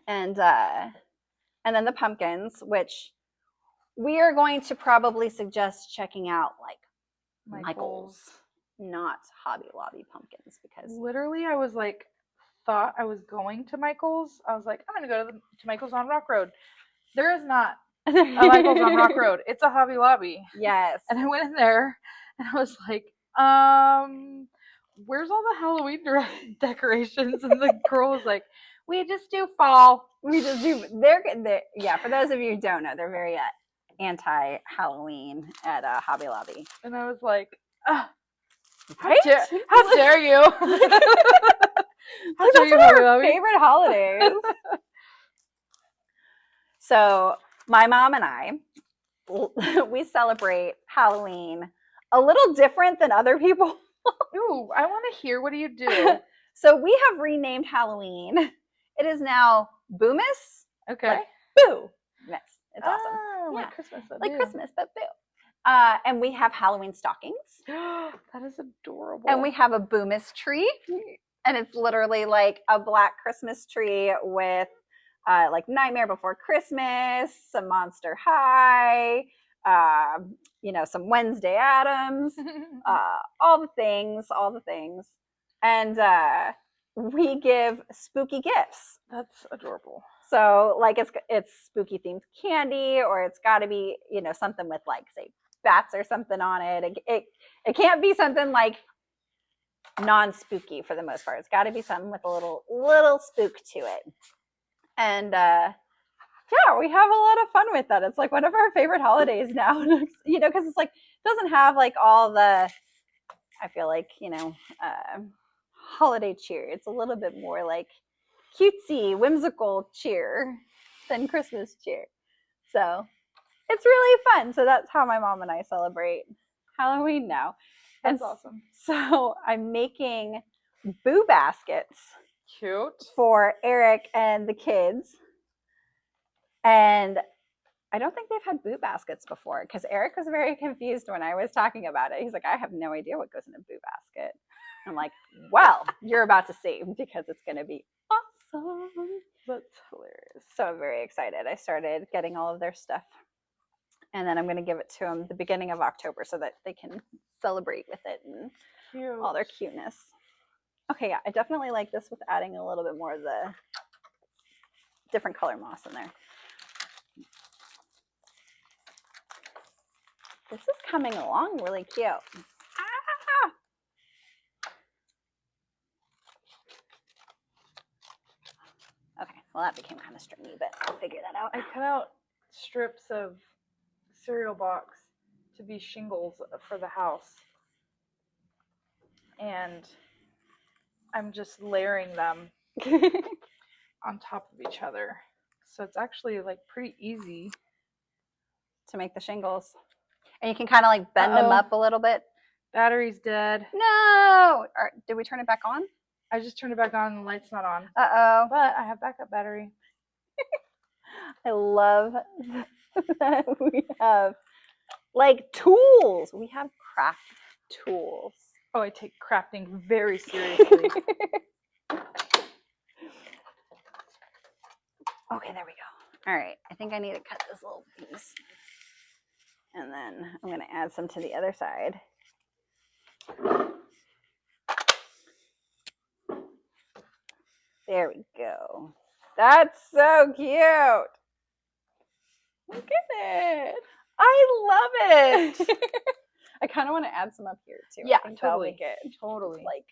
and then the pumpkins, which we are going to probably suggest checking out like Michael's, not Hobby Lobby pumpkins, because Literally, I was like, thought I was going to Michael's. I was like, I'm gonna go to Michael's on Rock Road. There is not a Michael's on Rock Road. It's a Hobby Lobby. Yes. And I went in there, and I was like, where's all the Halloween decorations? And the girl was like, we just do fall. We just do. They're yeah. For those of you who don't know, they're very anti-Halloween at Hobby Lobby. And I was like, ah, Right? how dare you? How Like, dare that's you, one of Hobby our Lobby? favorite holidays. So my mom and I, we celebrate Halloween a little different than other people. Ooh, I want to hear. What do you do? So we have renamed Halloween. It is now Boomas. Okay. Like Boo-mas. It's awesome. Oh, Yeah. like Christmas. But Like boo. Christmas, but boo. And we have Halloween stockings. That is adorable. And we have a Boomas tree. And it's literally like a black Christmas tree with like Nightmare Before Christmas, some Monster High, some Wednesday Addams, all the things. And we give spooky gifts. That's adorable. So like it's spooky themed candy, or it's got to be something with like say bats or something on it. It can't be something like non-spooky for the most part. It's got to be something with a little spook to it. And yeah, we have a lot of fun with that. It's like one of our favorite holidays now, because it's like it doesn't have like all the, I feel like holiday cheer. It's a little bit more like cutesy, whimsical cheer than Christmas cheer. So it's really fun. So that's how my mom and I celebrate Halloween now. That's awesome. So I'm making boo baskets Cute. for Eric and the kids. And I don't think they've had boo baskets before, because Eric was very confused when I was talking about it. He's like, I have no idea what goes in a boo basket. I'm like, well, you're about to see, because it's going to be awesome. That's hilarious. So I'm very excited. I started getting all of their stuff. And then I'm going to give it to them the beginning of October so that they can celebrate with it and Cute. all their cuteness. Okay, yeah, I definitely like this with adding a little bit more of the different color moss in there. This is coming along really cute. Ah! Okay, well that became kind of stringy, but I'll figure that out. I cut out strips of cereal box to be shingles for the house. And I'm just layering them on top of each other. So it's actually like pretty easy to make the shingles. And you can kind of like bend them up a little bit. Battery's dead. No! Did we turn it back on? I just turned it back on and the light's not on. Uh-oh. But I have backup battery. I love that we have like tools. We have craft tools. Oh, I take crafting very seriously. Okay, there we go. All right, I think I need to cut this little piece. And then I'm going to add some to the other side. There we go. That's so cute. Look at it. I love it. I kind of want to add some up here too. Yeah, I think totally. that'll make it Totally. like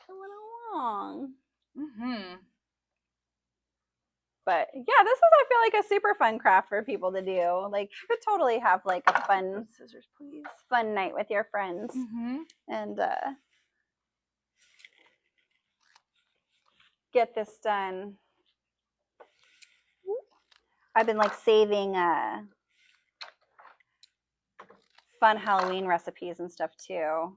going along. Mm-hmm. But yeah, this is, I feel like, a super fun craft for people to do. Like, you could totally have like a fun Scissors, please. fun night with your friends. Mm-hmm. And get this done. I've been like saving fun Halloween recipes and stuff too.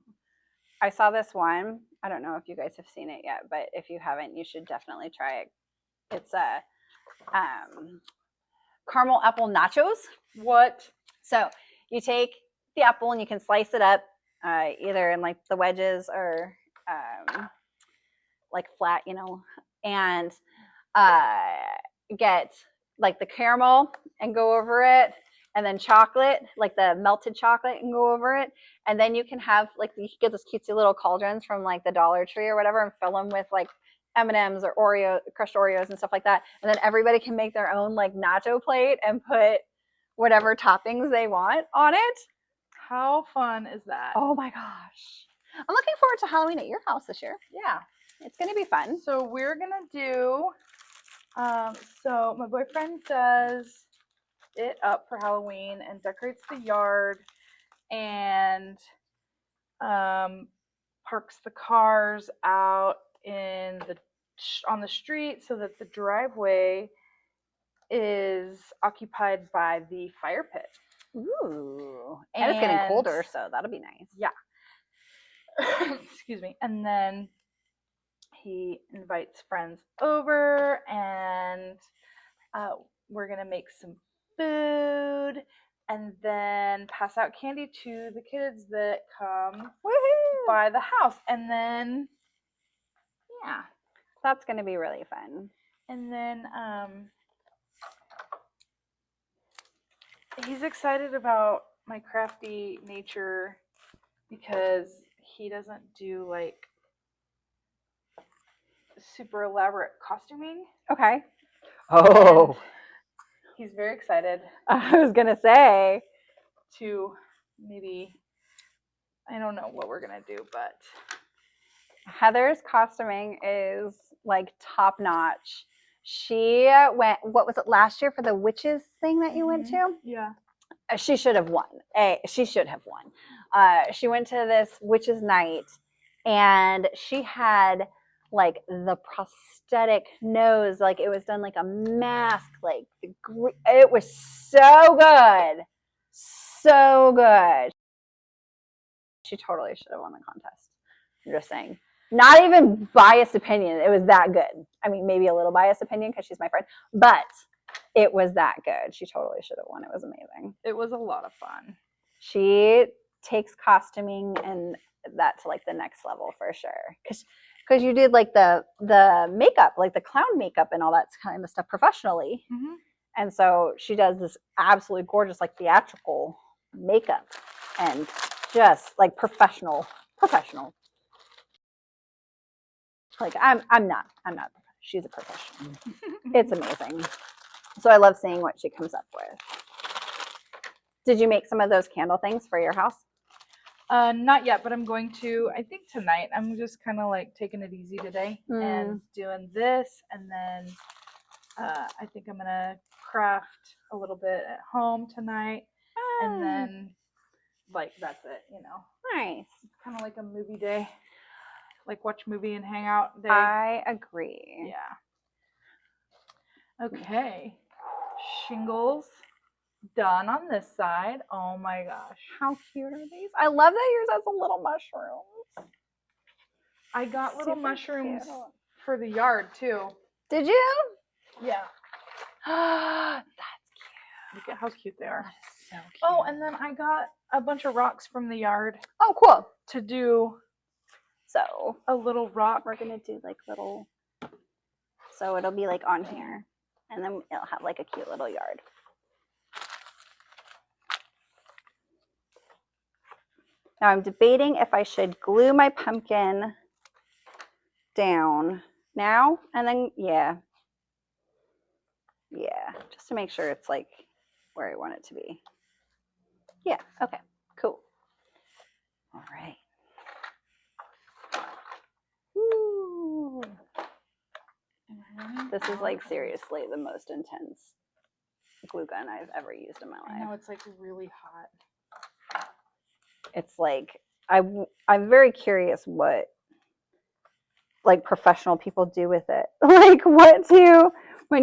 I saw this one. I don't know if you guys have seen it yet, but if you haven't, you should definitely try it. It's a caramel apple nachos. What? So you take the apple and you can slice it up either in like the wedges or like flat, and get like the caramel and go over it, and then chocolate, like the melted chocolate, and go over it. And then you can have like, you can get those cutesy little cauldrons from like the Dollar Tree or whatever and fill them with like M&Ms or crushed Oreos and stuff like that. And then everybody can make their own like nacho plate and put whatever toppings they want on it. How fun is that? Oh my gosh. I'm looking forward to Halloween at your house this year. Yeah. It's going to be fun. So we're going to do, so my boyfriend does, it up for Halloween and decorates the yard and parks the cars out on the street so that the driveway is occupied by the fire pit. Ooh. And it's getting colder, so that'll be nice. Yeah. Excuse me. And then he invites friends over, and we're going to make some food and then pass out candy to the kids that come by the house. And then, yeah. That's going to be really fun. And then he's excited about my crafty nature because he doesn't do like super elaborate costuming. Okay. Oh. And he's very excited. I was going to say. To maybe, I don't know what we're going to do, but. Heather's costuming is like top notch. She went, what was it, last year for the witches thing that you went to? Yeah. She should have won. She should have won. She went to this witches night and she had like the prosthetic nose, like it was done like a mask, like it was so good. So good. She totally should have won the contest. I'm just saying. Not even biased opinion. It was that good. I mean, maybe a little biased opinion because she's my friend, but it was that good. She totally should have won. It was amazing. It was a lot of fun. She takes costuming and that to like the next level for sure. Because you did like the makeup, like the clown makeup and all that kind of stuff professionally. Mm-hmm. And so she does this absolutely gorgeous, like theatrical makeup and just like professional. Like I'm not. She's a professional. It's amazing. So I love seeing what she comes up with. Did you make some of those candle things for your house? Not yet, but I'm going to, I think tonight. I'm just kind of like taking it easy today and doing this. And then I think I'm going to craft a little bit at home tonight. And then like, that's it, you know. Nice. Kind of like a movie day. Like watch movie and hang out day. I agree. Yeah. Okay. Shingles done on this side. Oh my gosh. How cute are these? I love that yours has a little mushrooms. I got little Super mushrooms cute. for the yard too. Did you? Yeah. That's cute. Look at how cute they are. That is so cute. Oh, and then I got a bunch of rocks from the yard Oh, cool. to do So a little rock. we're gonna do like little. So it'll be like on here, and then it'll have like a cute little yard. Now I'm debating if I should glue my pumpkin down now and then, yeah, just to make sure it's like where I want it to be. Yeah, okay, cool. All right. Woo. This is like seriously the most intense glue gun I've ever used in my I know life. it's like really hot. It's like I'm very curious what like professional people do with it. Like when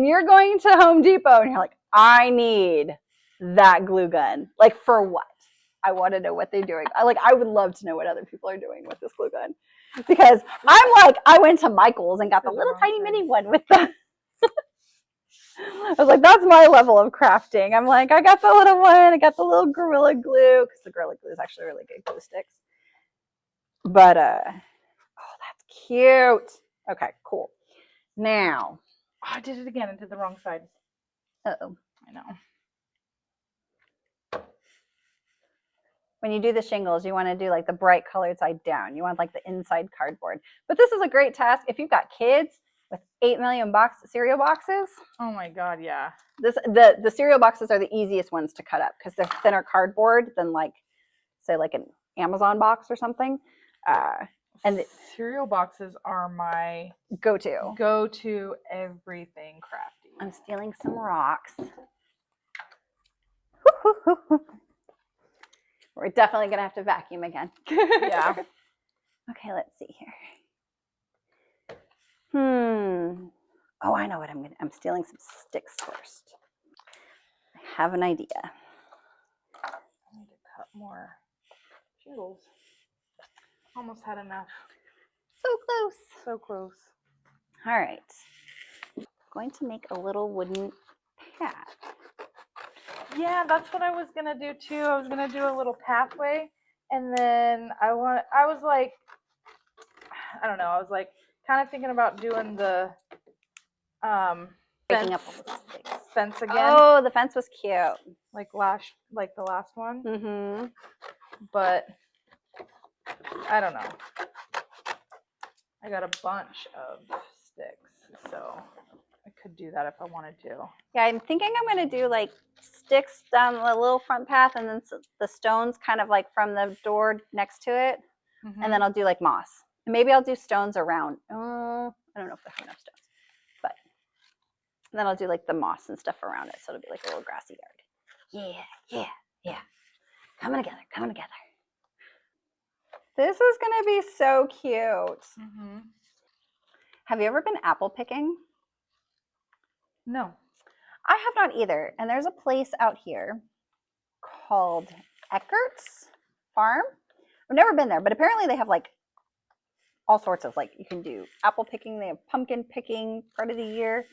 you're going to Home Depot and you're like, I need that glue gun. Like for what? I want to know what they're doing. I would love to know what other people are doing with this glue gun. Because I'm like, I went to Michael's and got the little tiny mini one with the I was like, that's my level of crafting. I'm like, I got the little one, I got the little Gorilla Glue, because the Gorilla Glue is actually really good glue sticks. But oh, that's cute. Okay, cool. Now, Oh, I did it again. I did the wrong side. uh-oh. I know. When you do the shingles, you want to do like the bright colored side down. You want like the inside cardboard. But this is a great task if you've got kids with 8 million cereal boxes. Oh my God, yeah. The cereal boxes are the easiest ones to cut up because they're thinner cardboard than like, say, like an Amazon box or something. And cereal boxes are my go-to everything crafty. I'm stealing some rocks. We're definitely gonna have to vacuum again. Yeah. Okay, let's see here. Oh, I know what I'm stealing some sticks first. I have an idea. I need to cut more shingles. Almost had enough. So close. So close. All right. I'm going to make a little wooden path. Yeah, that's what I was gonna do too. I was gonna do a little pathway, and then I was like, I don't know. I was like, kind of thinking about doing the Breaking up fence, all the sticks. fence again, Oh, the fence was cute. like the last one. Mm-hmm. But I don't know. I got a bunch of sticks, so I could do that if I wanted to. Yeah, I'm thinking I'm going to do like sticks down the little front path and then the stones kind of like from the door next to it. Mm-hmm. And then I'll do like moss. And maybe I'll do stones around. I don't know if I have enough stones. But and then I'll do like the moss and stuff around it. So it'll be like a little grassy yard. Yeah. Coming together. This is going to be so cute. Mm-hmm. Have you ever been apple picking? No. I have not either. And there's a place out here called Eckert's Farm. I've never been there, but apparently they have like all sorts of like, you can do apple picking. They have pumpkin picking part of the year.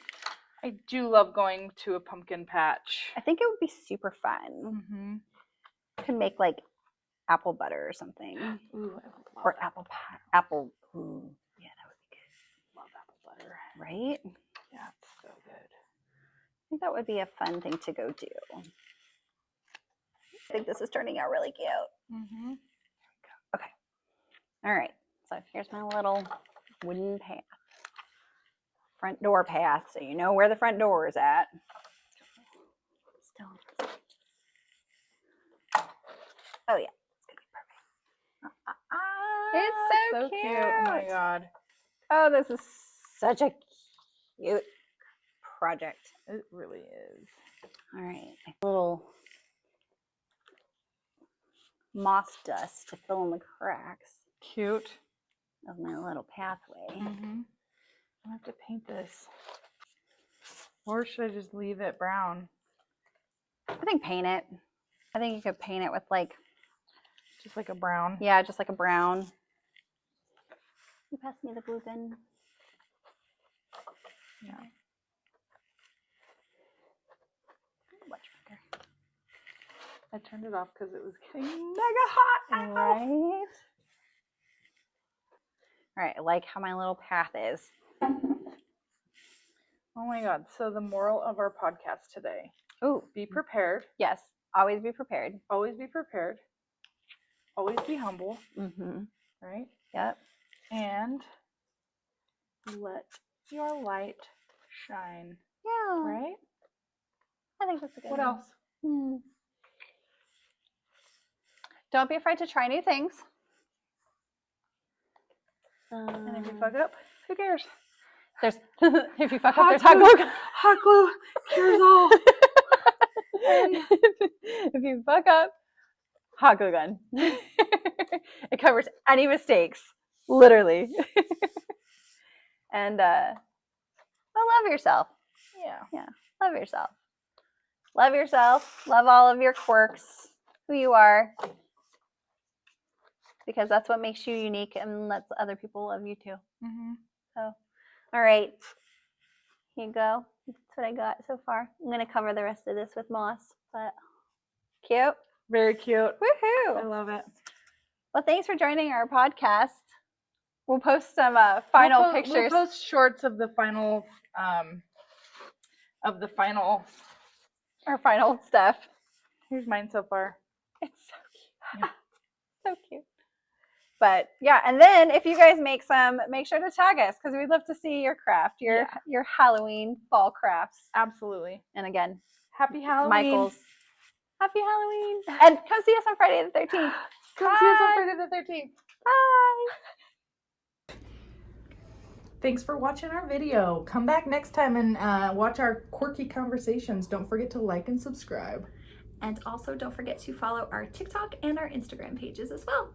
I do love going to a pumpkin patch. I think it would be super fun. Mm-hmm. You can make like apple butter or something. Ooh, I love Or that. apple. Ooh, yeah, that would be good. Love apple butter. Right? Yeah, it's so good. I think that would be a fun thing to go do. I think this is turning out really cute. Mm-hmm. Okay. All right. So here's my little wooden path. Front door path, so you know where the front door is at. Still. Oh yeah, it's gonna be perfect. It's so cute. Oh my god. Oh, this is such a cute project. It really is. All right, a little moss dust to fill in the cracks Cute. of my little pathway. Mm-hmm. I have to paint this. Or should I just leave it brown? I think paint it. I think you could paint it with like, Just like a brown. yeah, just like a brown. You pass me the blue pen. Yeah. Much better. I turned it off because it was getting mega hot. Ow. Right. All right, I like how my little path is. Oh my god. So the moral of our podcast today. Ooh, Be prepared. yes, always be prepared. Always be prepared. Always be humble. Mm-hmm. Right? Yep. And let your light shine. Yeah. Right? I think that's a good What one. else? Don't be afraid to try new things. And if you fuck up, who cares? There's if you fuck up, there's hot glue. Hot glue cures all. If you fuck up, hot glue gun. It covers any mistakes, literally. And love yourself. Yeah. Love yourself. Love yourself. Love all of your quirks, who you are. Because that's what makes you unique and lets other people love you too. Mm-hmm. So, all right. Here you go. That's what I got so far. I'm going to cover the rest of this with moss. But cute. Very cute. I Woohoo. love it. Well, thanks for joining our podcast. We'll post some final pictures. We'll post shorts of the final, Our final stuff. Here's mine so far. It's so cute. So cute. But yeah, and then if you guys make some, make sure to tag us because we'd love to see your craft, your Halloween fall crafts. Absolutely. And again, Happy Halloween. Michael's. Happy Halloween. And come see us on Friday the 13th. Come see us on Friday the 13th. Bye. Thanks for watching our video. Come back next time and watch our quirky conversations. Don't forget to like and subscribe. And also don't forget to follow our TikTok and our Instagram pages as well.